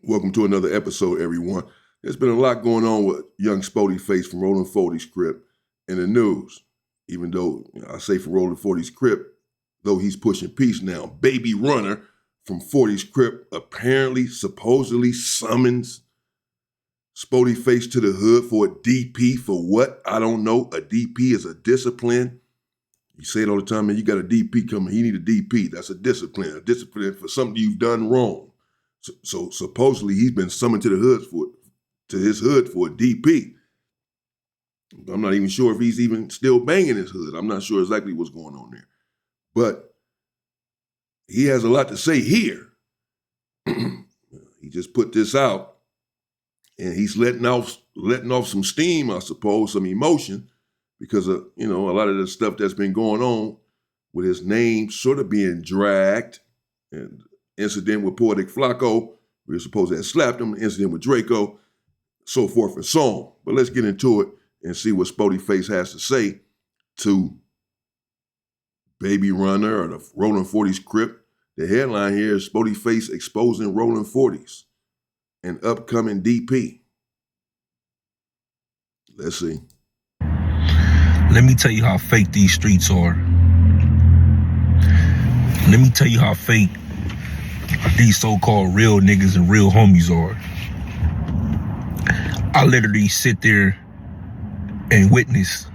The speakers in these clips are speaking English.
Welcome to another episode, everyone. There's been a lot going on with young Sporty Face from Rolling 40's Crip in the news. Even though I say from Rolling 40's Crip, though he's pushing peace now. Baby Runner from 40's Crip apparently, supposedly summons Sporty Face to the hood for a DP for what? I don't know. A DP is a discipline. You say it all the time, man, you got a DP coming. He need a DP. That's a discipline for something you've done wrong. So supposedly he's been summoned to his hood for a DP. I'm not even sure if he's even still banging his hood. I'm not sure exactly what's going on there. But he has a lot to say here. He just put this out, and he's letting off some steam, I suppose, some emotion, because of a lot of the stuff that's been going on with his name sort of being dragged, and incident with Poetic Flacco, we were supposed to have slapped him, incident with Draco, so forth and so on. But let's get into it and see what Sporty Face has to say to Baby Runner or the Rolling 40s Crip. The headline here is Sporty Face exposing Rolling 40s and upcoming DP. Let's see. Let me tell you how fake these streets are. Let me tell you how fake these so-called real niggas and real homies are. I literally sit there and witness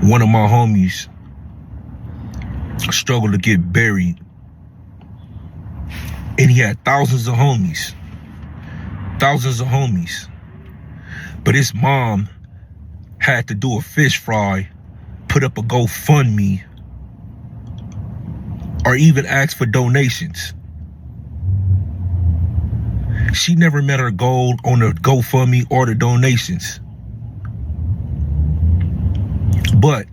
one of my homies struggle to get buried. And he had thousands of homies. But his mom had to do a fish fry, put up a GoFundMe, or even ask for donations. She never met her goal on the GoFundMe or the donations. But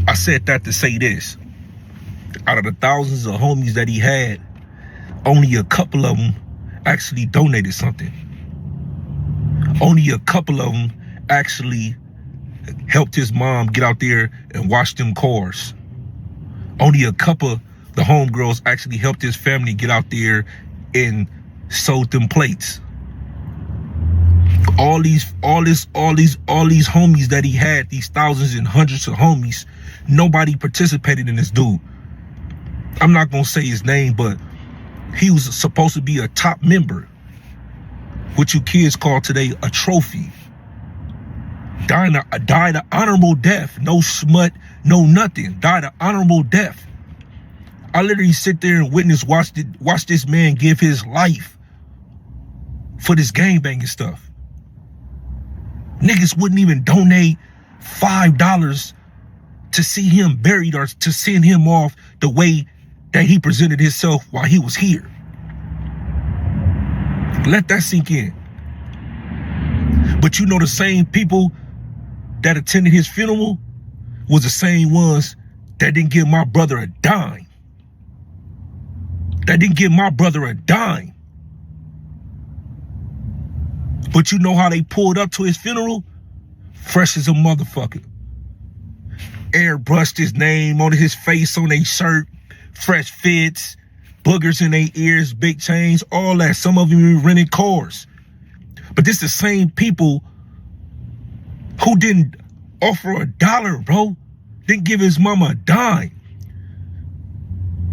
I said that to say this. Out of the thousands of homies that he had, only a couple of them actually donated something. Only a couple of them actually helped his mom get out there and wash them cars. Only a couple of the homegirls actually helped his family get out there and sewed them plates. All these homies that he had, these thousands and hundreds of homies, nobody participated in this dude. I'm not gonna say his name, but he was supposed to be a top member. What you kids call today a trophy. Died an honorable death. No smut, no nothing. Died an honorable death. I literally sit there and watch this man give his life for this gangbanging stuff. Niggas wouldn't even donate $5 to see him buried or to send him off the way that he presented himself while he was here. Let that sink in. But you know, the same people that attended his funeral was the same ones that didn't give my brother a dime. But you know how they pulled up to his funeral? Fresh as a motherfucker. Airbrushed his name on his face, on their shirt, fresh fits, boogers in their ears, big chains, all that. Some of them even rented cars. But this the same people who didn't offer $1, bro. Didn't give his mama a dime.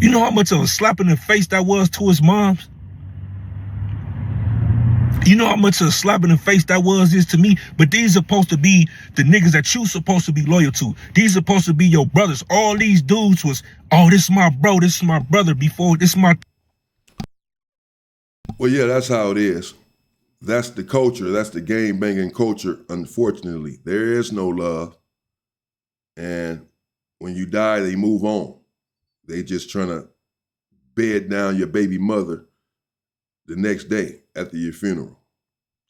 You know how much of a slap in the face that was to his moms? You know how much of a slap in the face that is to me? But these are supposed to be the niggas that you supposed to be loyal to. These are supposed to be your brothers. All these dudes was, oh, this is my bro, this is my brother before, this is my... Well, yeah, that's how it is. That's the culture. That's the gang banging culture, unfortunately. There is no love. And when you die, they move on. They just trying to bed down your baby mother the next day after your funeral.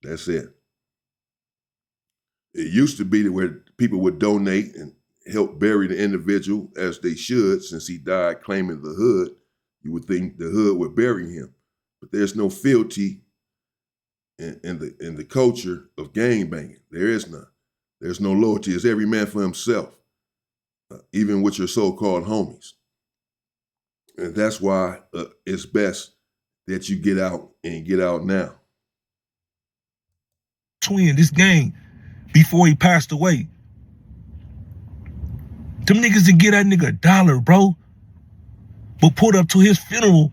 That's it. It used to be where people would donate and help bury the individual as they should, since he died claiming the hood. You would think the hood would bury him. But there's no fealty in the culture of gang banging. There is none. There's no loyalty. It's every man for himself, even with your so-called homies. And that's why it's best that you get out and get out now. Twin, this gang, before he passed away, them niggas didn't get that nigga $1, bro. But pulled up to his funeral,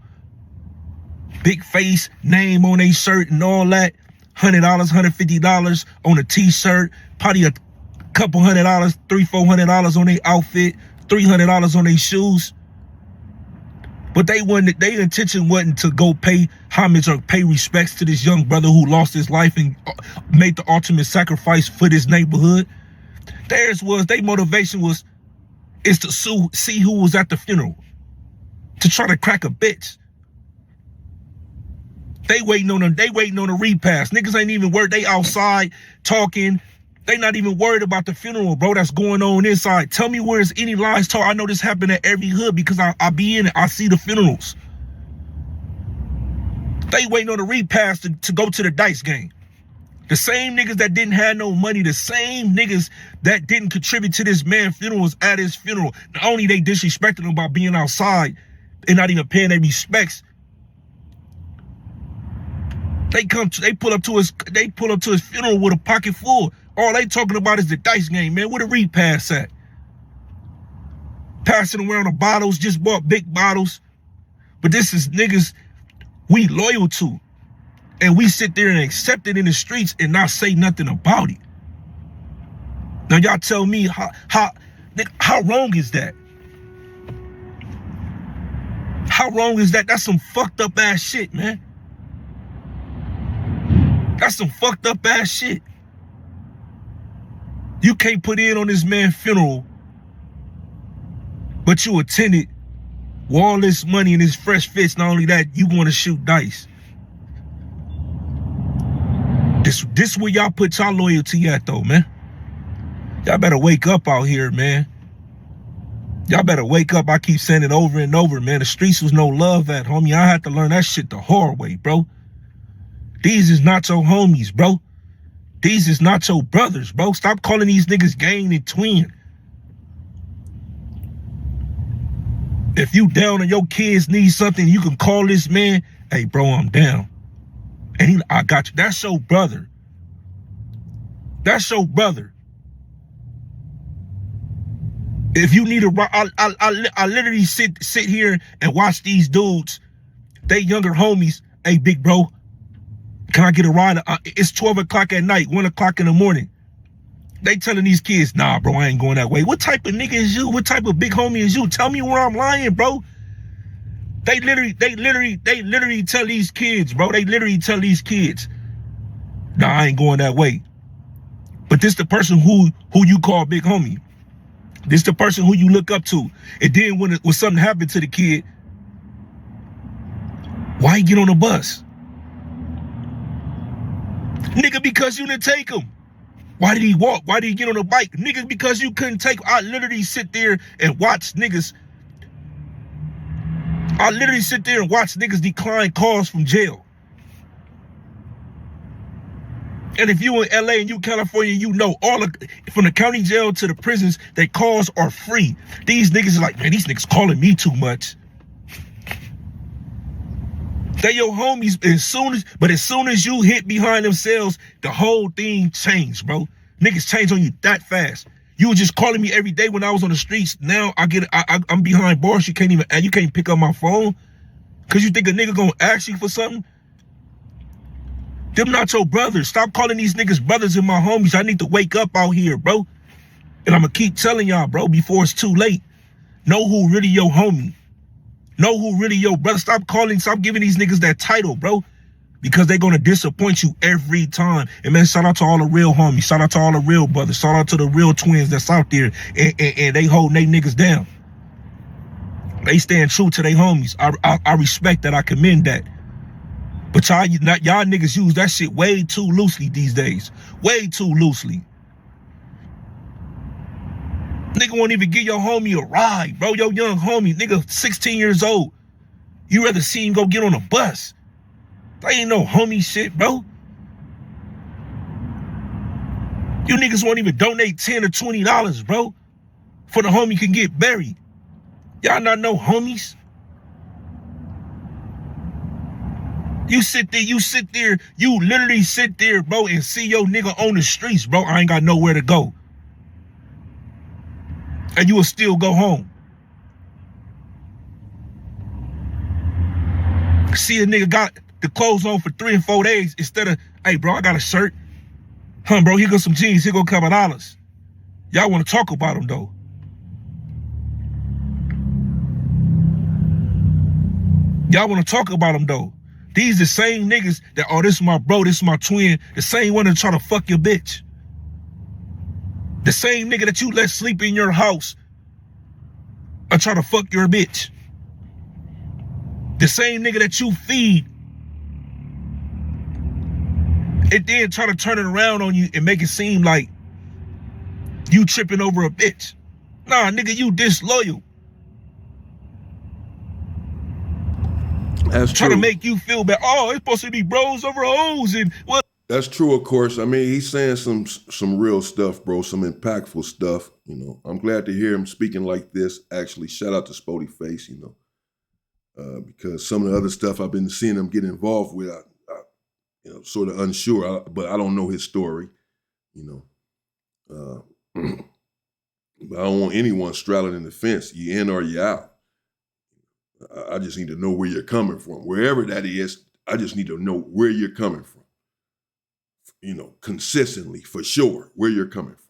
big face, name on a shirt and all that, $100, $150 on a t-shirt, probably a couple $100, $300-400 on their outfit, $300 on their shoes. But their intention wasn't to go pay homage or pay respects to this young brother who lost his life and made the ultimate sacrifice for this neighborhood. Their motivation is to see who was at the funeral, to try to crack a bitch. They waiting on the repass. Niggas ain't even worried. They outside talking. They not even worried about the funeral, bro, that's going on inside. Tell me where's any lies told. I know this happened at every hood because I be in it. I see the funerals. They waiting on the repass to go to the dice game. The same niggas that didn't have no money, the same niggas that didn't contribute to this man's funeral was at his funeral. Not only they disrespecting him by being outside and not even paying their respects, they pull up to his funeral with a pocket full. All they talking about is the dice game, man. Where the repass at? Passing around the bottles, just bought big bottles. But this is niggas we loyal to. And we sit there and accept it in the streets and not say nothing about it. Now y'all tell me how wrong is that? How wrong is that? That's some fucked up ass shit, man. That's some fucked up ass shit. You can't put in on this man's funeral, but you attended with all this money and his fresh fits. Not only that, you want to shoot dice. This where y'all put y'all loyalty at, though, man. Y'all better wake up out here, man. Y'all better wake up. I keep saying it over and over, man. The streets was no love at, homie. I had to learn that shit the hard way, bro. These is not your homies, bro. These is not your brothers, bro. Stop calling these niggas gang and twin. If you down and your kids need something, you can call this man. Hey, bro, I'm down. And I got you. That's your brother. That's your brother. If you need I literally sit here and watch these dudes, they younger homies. Hey, big bro, can I get a ride? It's 12 o'clock at night, 1 o'clock in the morning. They telling these kids, nah, bro, I ain't going that way. What type of nigga is you? What type of big homie is you? Tell me where I'm lying, bro. They literally tell these kids, bro. They literally tell these kids, nah, I ain't going that way. But this the person who you call big homie. This the person who you look up to. And then when something happened to the kid, why he get on the bus? Nigga, because you didn't take him. Why did he walk? Why did he get on a bike? Nigga, because you couldn't take him. I literally sit there and watch niggas. Decline calls from jail. And if you in LA and you California, you know from the county jail to the prisons, their calls are free. These niggas are like, man, these niggas calling me too much. They your homies as soon as you hit behind themselves, the whole thing changed, bro. Niggas change on you that fast. You were just calling me every day when I was on the streets. Now I'm behind bars. You can't pick up my phone because you think a nigga gonna ask you for something. Them not your brothers. Stop calling these niggas brothers and my homies. I need to wake up out here, bro. And I'm gonna keep telling y'all, bro, before it's too late. Know who really your homie. Know who really your brother. Stop giving these niggas that title, bro. Because they're gonna disappoint you every time. And man, shout out to all the real homies. Shout out to all the real brothers. Shout out to the real twins that's out there. And they holding they niggas down. They staying true to their homies. I respect that. I commend that. But y'all niggas use that shit way too loosely these days. Way too loosely. Nigga won't even give your homie a ride, bro. Your young homie, nigga 16 years old. You rather see him go get on a bus. That ain't no homie shit, bro. You niggas won't even donate $10 or $20, bro, for the homie can get buried. Y'all not no homies. You sit there, you literally sit there, bro, and see your nigga on the streets, bro. I ain't got nowhere to go. And you will still go home. See a nigga got the clothes on for 3 and 4 days instead of, hey, bro, I got a shirt. Huh, bro, here go some jeans, here go a couple dollars. Y'all want to talk about them, though. Y'all want to talk about them, though. These the same niggas that, oh, this is my bro, this is my twin. The same one that try to fuck your bitch. The same nigga that you let sleep in your house or try to fuck your bitch. The same nigga that you feed and then try to turn it around on you and make it seem like you tripping over a bitch. Nah, nigga, you disloyal. That's Trying true. to make you feel bad. Oh, it's supposed to be bros over hoes and what? That's true, of course. I mean, he's saying some real stuff, bro, some impactful stuff. You know, I'm glad to hear him speaking like this. Actually, shout out to Spoty Face, you know, because some of the other stuff I've been seeing him get involved with, I you know, sort of unsure, but I don't know his story, you know. But I don't want anyone straddling in the fence. You in or you out. I just need to know where you're coming from. Wherever that is, I just need to know where you're coming from. You know, consistently, for sure, where you're coming from.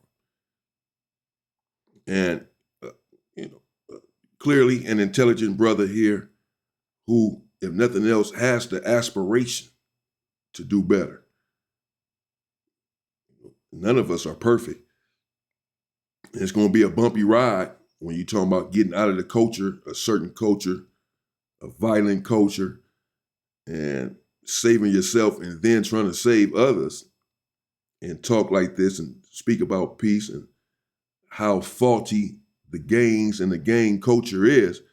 And, you know, clearly an intelligent brother here who, if nothing else, has the aspiration to do better. None of us are perfect. It's going to be a bumpy ride when you're talking about getting out of the culture, a certain culture, a violent culture, and saving yourself and then trying to save others and talk like this and speak about peace and how faulty the gangs and the gang culture is.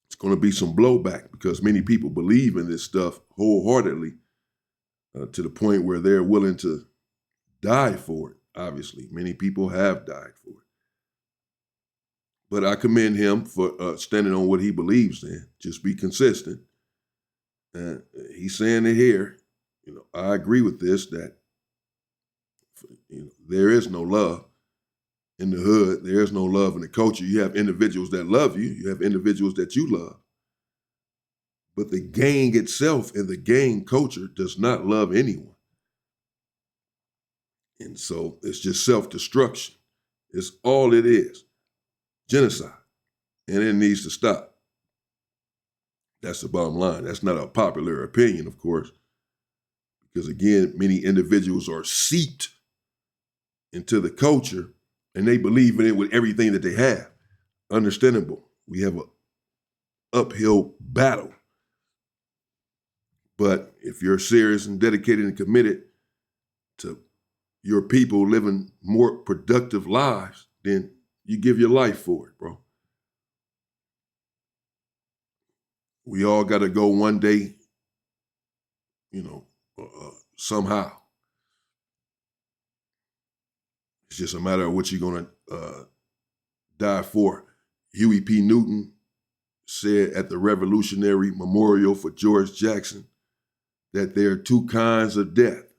It's going to be some blowback because many people believe in this stuff wholeheartedly to the point where they're willing to die for it. Obviously, many people have died for it. But I commend him for standing on what he believes in. Just be consistent. And he's saying it here. You know, I agree with this, that you know, there is no love in the hood. There is no love in the culture. You have individuals that love you. You have individuals that you love. But the gang itself and the gang culture does not love anyone. And so it's just self-destruction. It's all it is. Genocide. And it needs to stop. That's the bottom line. That's not a popular opinion, of course, because again, many individuals are seeped into the culture and they believe in it with everything that they have. Understandable. We have an uphill battle. But if you're serious and dedicated and committed to your people living more productive lives, then you give your life for it, bro. We all got to go one day, you know, somehow. It's just a matter of what you're going to die for. Huey P. Newton said at the Revolutionary Memorial for George Jackson that there are two kinds of death: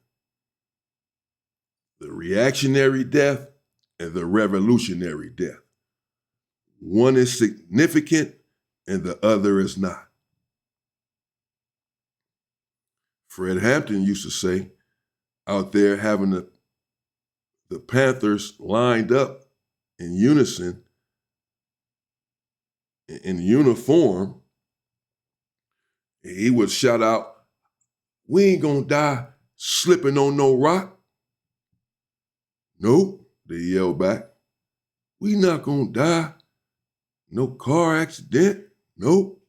the reactionary death and the revolutionary death. One is significant and the other is not. Fred Hampton used to say, out there having the Panthers lined up in unison, in uniform, he would shout out, "We ain't gonna die slipping on no rock." "Nope," they yelled back. "We not gonna die no car accident. Nope.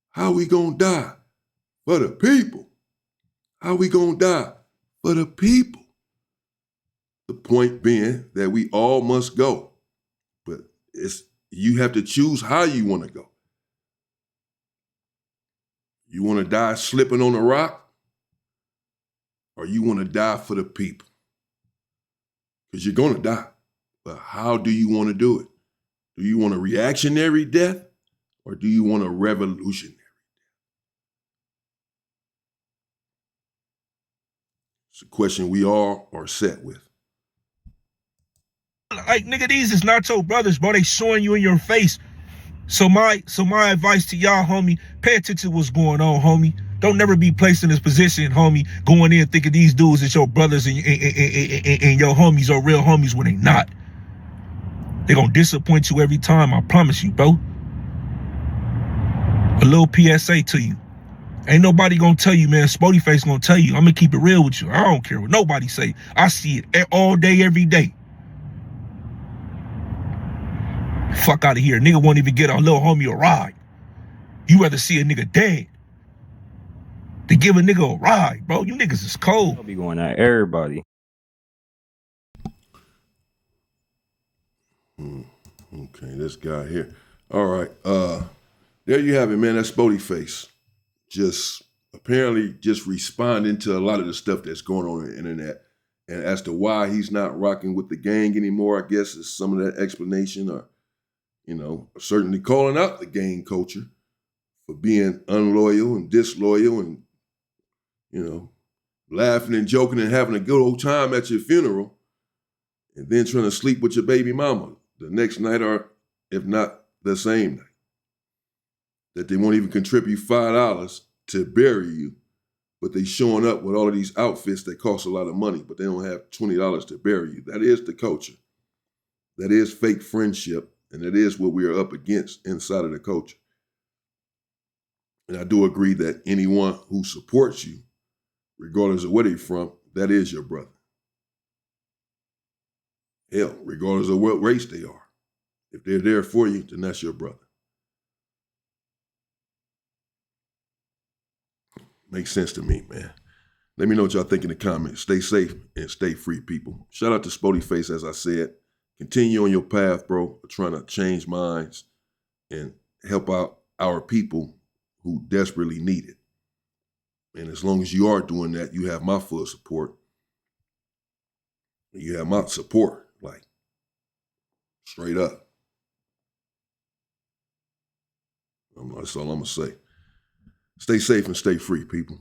How we gonna die? For the people. How we gonna die? For the people." The point being that we all must go, but you have to choose how you want to go. You want to die slipping on a rock, or you want to die for the people? Because you're going to die. But how do you want to do it? Do you want a reactionary death, or do you want a revolutionary? It's a question we all are set with. Like, nigga, these is not your brothers, bro. They showing you in your face. So my advice to y'all, homie, pay attention to what's going on, homie. Don't never be placed in this position, homie, going in thinking these dudes is your brothers and your homies are real homies when they not. They gonna disappoint you every time, I promise you, bro. A little PSA to you. Ain't nobody gonna tell you, man. Sporty Face gonna tell you. I'm gonna keep it real with you. I don't care what nobody say. I see it all day, every day. Fuck out of here. Nigga won't even get a little homie a ride. You rather see a nigga dead than give a nigga a ride, bro. You niggas is cold. I'll be going at everybody. Okay, this guy here. All right. There you have it, man. That's Spoty Face. Apparently just responding to a lot of the stuff that's going on the internet. And as to why he's not rocking with the gang anymore, I guess is some of that explanation, or, certainly calling out the gang culture for being unloyal and disloyal and, laughing and joking and having a good old time at your funeral and then trying to sleep with your baby mama the next night, or if not the same night. That they won't even contribute $5 to bury you, but they showing up with all of these outfits that cost a lot of money, but they don't have $20 to bury you. That is the culture. That is fake friendship, and that is what we are up against inside of the culture. And I do agree that anyone who supports you, regardless of where they're from, that is your brother. Hell, regardless of what race they are. If they're there for you, then that's your brother. Makes sense to me, man. Let me know what y'all think in the comments. Stay safe and stay free, people. Shout out to Spoty Face, as I said. Continue on your path, bro, of trying to change minds and help out our people who desperately need it. And as long as you are doing that, you have my full support. You have my support, like, straight up. That's all I'm going to say. Stay safe and stay free, people.